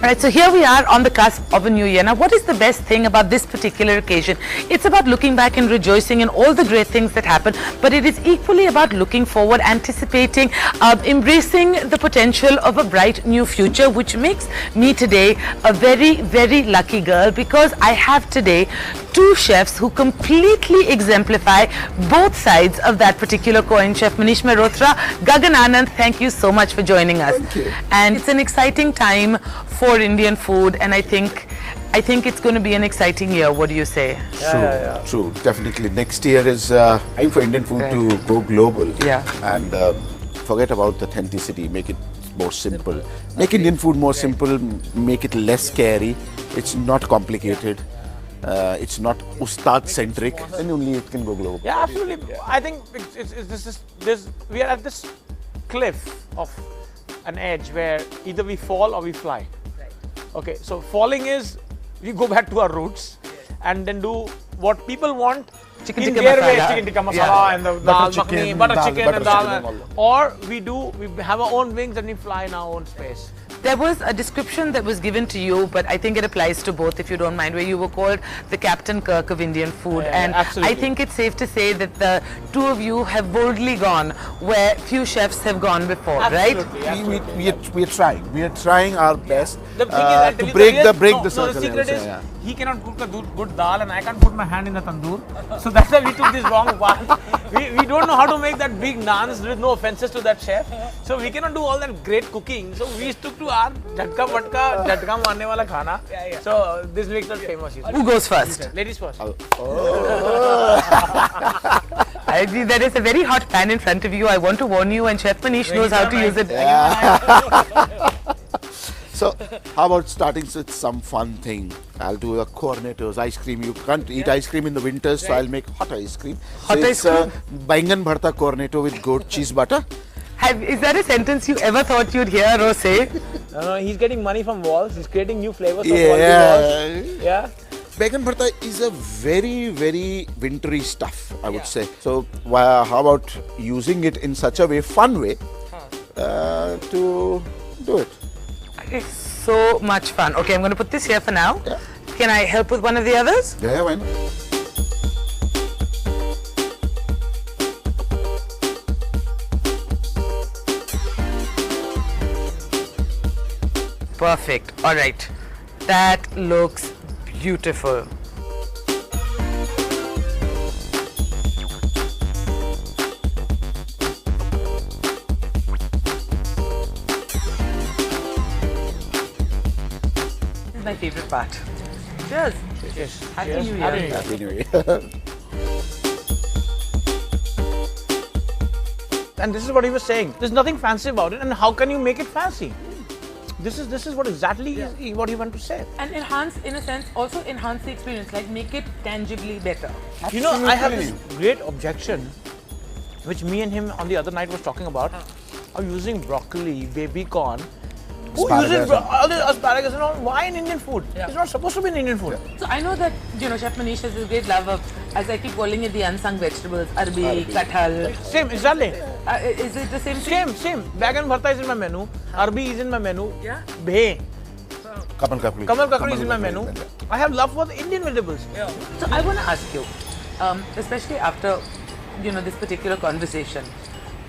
Right, so here we are on the cusp of a new year. Now, what is the best thing about this particular occasion? It's about looking back and rejoicing in all the great things that happened, but it is equally about looking forward, anticipating, embracing the potential of a bright new future, which makes me today a very, very lucky girl, because I have today two chefs who completely exemplify both sides of that particular coin. Chef Manish, Mehrotra, Gagan, Anand, thank you so much for joining us. Thank you. And it's an exciting time for Indian food, and I think it's going to be an exciting year. What do you say? True. Definitely. Next year is time for Indian food to go global. Yeah. And forget about the authenticity. Make it more simple. Make Indian food more simple. Make it less scary. It's not complicated. It's not ustad centric. Then only it can go global. Yeah, absolutely. I think we are at this cliff of an edge where either we fall or we fly. Right. Okay, so falling is we go back to our roots and then do what people want Chicken in tikka their masala. way, chicken tikka masala and the dal makhani, butter chicken and dal. and all that. Or we have our own wings and we fly in our own space. There was a description that was given to you, but I think it applies to both, if you don't mind, where you were called the Captain Kirk of Indian food. And absolutely. I think it's safe to say that the two of you have boldly gone where few chefs have gone before, Absolutely, right? absolutely. We are trying. We are trying our best The thing is, I'll tell to you break the circle. No, the secret I would is say, yeah. he cannot cook a good dal and I can't put my hand in the tandoor. So that's why we took this wrong path. We don't know how to make that big naans, with no offenses to that chef. So we cannot do all that great cooking. So we stuck to our jhatka marne wala khana. So this makes us famous. Who goes first? Ladies first. I agree. There is a very hot pan in front of you. I want to warn you, and Chef Manish knows how to use it. So, how about starting with some fun thing? I'll do a cornetos, ice cream. You can't eat ice cream in the winters, so I'll make hot ice cream. Hot ice cream? Baingan bharta corneto with goat cheese butter. Is that a sentence you ever thought you'd hear or say? No, he's getting money from walls. He's creating new flavors from walls. Yeah. Baingan bharta is a very, very wintry stuff, I would say. So, how about using it in such a way, fun way, to do it? It's so much fun. Okay, I'm going to put this here for now. Yeah. Can I help with one of the others? Yeah, why not? Perfect. All right. That looks beautiful. This is my favorite part. Cheers. Yes. Happy Yes. New Year. Happy New Year. Happy New Year. And this is what he was saying. There's nothing fancy about it, and how can you make it fancy? This is what exactly is what he wanted to say. And enhance, in a sense, also enhance the experience, like make it tangibly better. You know, I have this great objection, which me and him on the other night was talking about, of using broccoli, baby corn. Who uses all the asparagus and all? Why in Indian food? It's not supposed to be in Indian food. So I know that, you know, Chef Manish has this great love of, as I keep calling it, the unsung vegetables, arbi, kathal. Same, exactly. Is it the same thing? Same. Gagan bharta is in my menu. Arbi is in my menu. Yeah. Bhe. Kamal kakdi. Kamal kakdi is in my menu. I have love for the Indian vegetables. Yeah. So I want to ask you, especially after, you know, this particular conversation,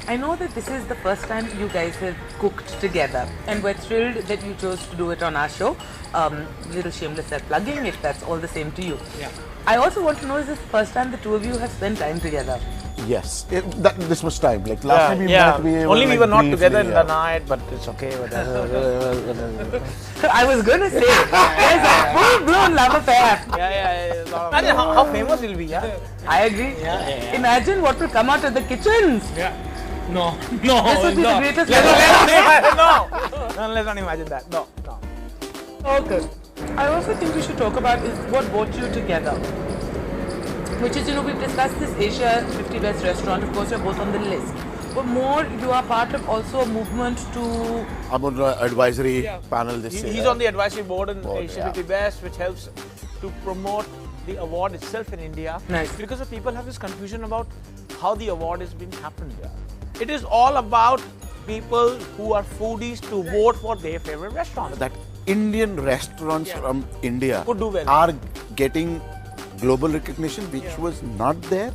I know that this is the first time you guys have cooked together, and we're thrilled that you chose to do it on our show. Little shameless self-plugging, if that's all the same to you. Yeah. I also want to know, is this the first time the two of you have spent time together? Yes, this was time. Like last time we met, we were not briefly, together in the night, but it's okay. So I was going to say, there's a full-blown love affair. Imagine how famous he'll be, yeah? I agree. Imagine what will come out of the kitchens. Yeah. No. This would be the greatest Let's not imagine that. No. Okay. I also think we should talk about is what brought you together. Which is, you know, we've discussed this Asia 50 Best Restaurant. Of course, you're both on the list. But more, you are part of also a movement to... I'm on the advisory panel this year. He's on the advisory board in Asia 50 yeah. Best, which helps to promote the award itself in India. Nice. Because the people have this confusion about how the award is being happened. It is all about people who are foodies to vote for their favorite restaurant. That Indian restaurants from India Could do well. are getting global recognition, which was not there.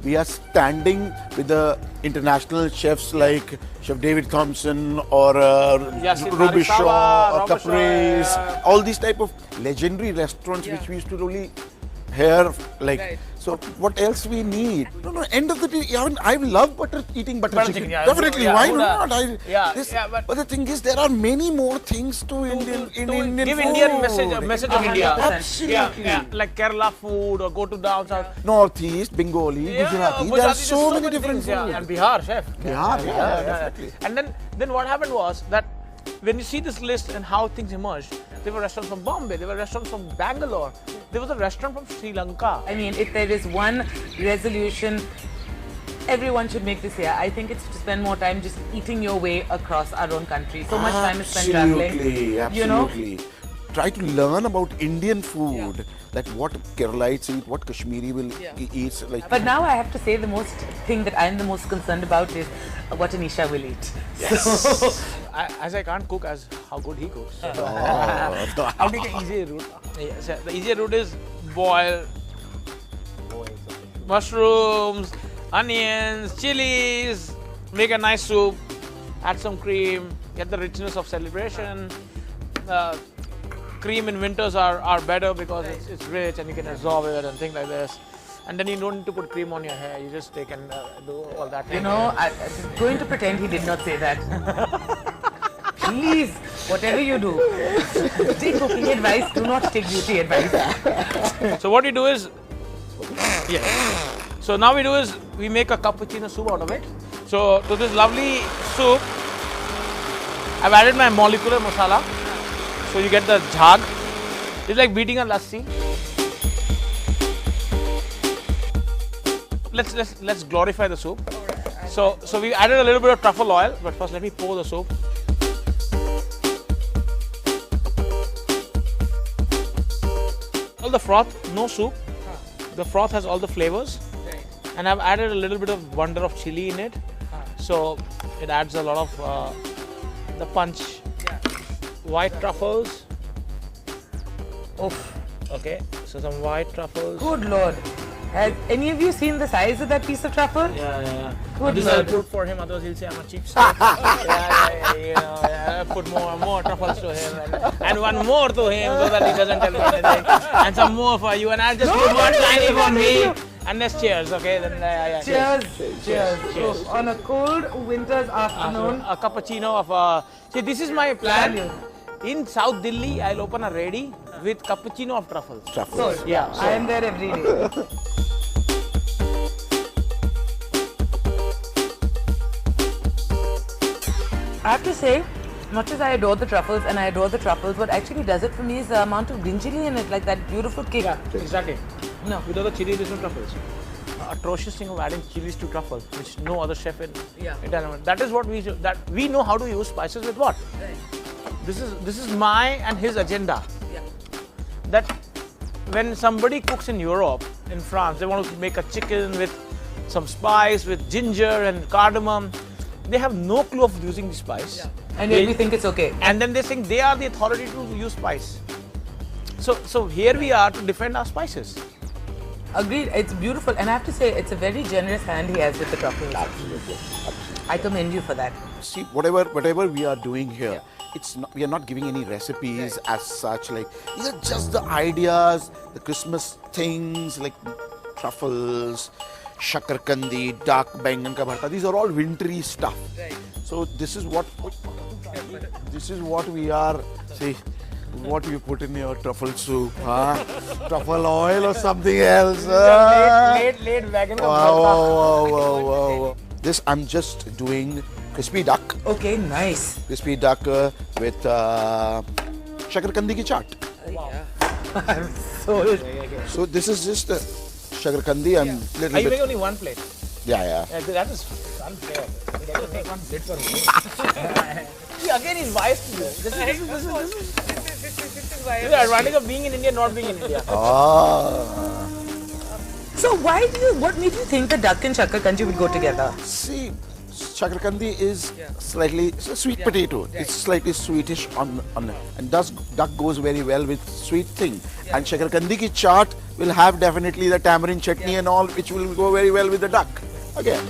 We are standing with the international chefs like Chef David Thompson or Ruby Shaw or Caprese, all these type of legendary restaurants which we used to really hear like. So what else we need? No, end of the day, I love eating butter chicken. Definitely, why not? But the thing is, there are many more things to Indian Indian give food. Indian message of India. Absolutely. Like Kerala food or go to down south. Northeast, Bengali, Gujarati. There are so many different foods. And Bihar, chef. Bihar, definitely. And then what happened was that when you see this list and how things emerged, there were restaurants from Bombay, there were restaurants from Bangalore, there was a restaurant from Sri Lanka. I mean, if there is one resolution everyone should make this year, I think it's to spend more time just eating your way across our own country. So much time is spent traveling. Absolutely. You know? Try to learn about Indian food, that what Keralites eat, what Kashmiri will eat. Like. But now I have to say the most thing that I'm the most concerned about is what Aneesha will eat. Yes. So, As I can't cook as how good he cooks. I'll take the easier route. The easier route is boil mushrooms, onions, chilies, make a nice soup, add some cream, get the richness of celebration. Cream in winters are better because it's rich and you can absorb it and things like this. And then you don't need to put cream on your hair, you just take and do all that. you know, I'm going to pretend he did not say that. Please, whatever you do, take cooking advice, do not take beauty advice. So what we do is, so now we make a cappuccino soup out of it. So to this lovely soup, I've added my molecular masala. So you get the jhag. It's like beating a lassi. Let's glorify the soup. So we added a little bit of truffle oil, but first let me pour the soup. All the froth, no soup. The froth has all the flavors, and I've added a little bit of wonder of chili in it. So it adds a lot of the punch. White truffles. Oof. Okay, so some white truffles. Good Lord. Has any of you seen the size of that piece of truffle? Yeah. Good This Lord. I'll put for him, otherwise he'll say I'm a cheap put more truffles to him and one more to him so that he doesn't tell me anything. And some more for you, and I'll just put one tiny for me. And let's cheers, okay? Then Cheers. So, on a cold winter's afternoon. A cappuccino of see, this is my plan. In South Delhi, I'll open a ready with cappuccino of truffles. So, Yeah. I am there every day. I have to say, much as I adore the truffles and I adore the truffles, what actually does it for me is the amount of green chili in it, like that beautiful kick. Yeah, exactly. No. Without the chili, there's no truffles. Atrocious thing of adding chilies to truffles, which no other chef in Italian. That is what we do. That we know how to use spices with what. Right. This is my and his agenda. Yeah. That when somebody cooks in Europe, in France, they want to make a chicken with some spice, with ginger and cardamom. They have no clue of using the spice. Yeah. And yet we think it's okay. And then they think they are the authority to use spice. So here we are to defend our spices. Agreed. It's beautiful. And I have to say, it's a very generous hand he has with the truffles. Absolutely. I commend you for that. See, whatever we are doing here, it's not, we are not giving any recipes as such. Like, these are just the ideas, the Christmas things like truffles, shakarkandi, dark bangan ka bharta. These are all wintry stuff. Right. So this is what we are. See, what you put in your truffle soup, huh? Truffle oil or something else? Late wagon. Wow. This I'm just doing crispy duck. Okay, nice. Crispy duck with shakarkandi ki chaat. Wow. I'm so... So this is just shakarkandi and little Are you bit. making only one plate? Yeah. That is unfair. You have to make one plate for me. See, again, he's biased to you. This is the advantage of being in India, not being in India. So what made you think that duck and shakarkandi would go together? See, Shakarkandi is slightly it's a sweet potato. It's slightly sweetish and duck goes very well with sweet thing. And Shakarkandi ki chaat will have definitely the tamarind chutney and all, which will go very well with the duck. Again.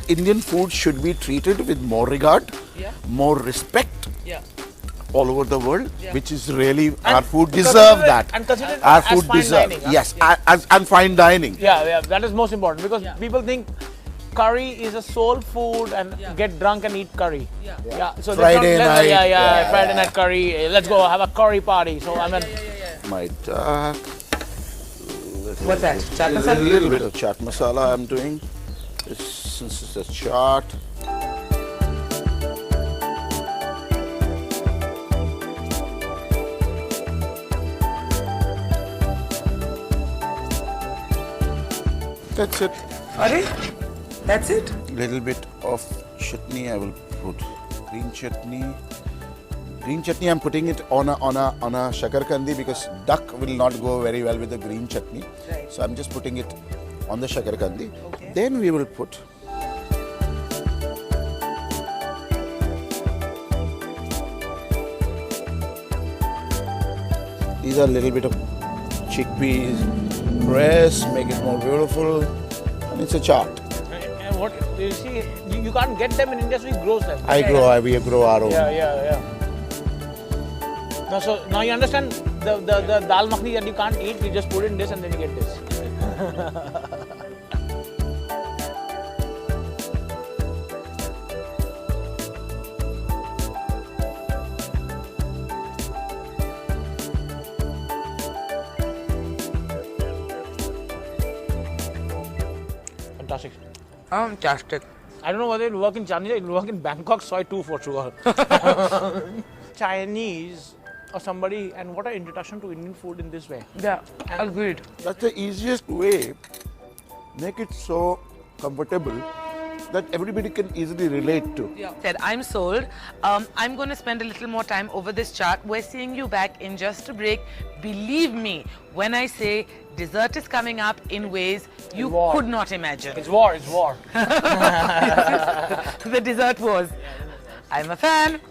Indian food should be treated with more regard, more respect all over the world, which is really our food deserve that. And consider it Our as food fine deserve dining, yes, and fine dining. Yeah, that is most important because people think curry is a soul food and get drunk and eat curry. So Friday night. Friday night curry. Let's go have a curry party. So I mean, My duck. What's that? Chaat A masala? little bit of chaat masala I'm doing. Since it's a chaat. That's it. Are? That's it? Little bit of chutney I will put. Green chutney. Green chutney I'm putting it on a shakarkandi because duck will not go very well with the green chutney. Right. So I'm just putting it on the shakarkandi. Okay. Then we will put these are a little bit of chickpeas, press, make it more beautiful, and it's a chaat. and what you see, you can't get them in India, so he grows them. We grow our own. Yeah. Now you understand the dal makhani that you can't eat. You just put in this and then you get this. Fantastic. Fantastic. I don't know whether it'll work in Chinese, it'll work in Bangkok, so I too for sure. Chinese or somebody, and what an introduction to Indian food in this way. Yeah, agreed. That's the easiest way. Make it so comfortable that everybody can easily relate to. Said, I'm sold. I'm going to spend a little more time over this chart. We're seeing you back in just a break. Believe me when I say dessert is coming up in ways you could not imagine. It's war. The dessert wars. I'm a fan.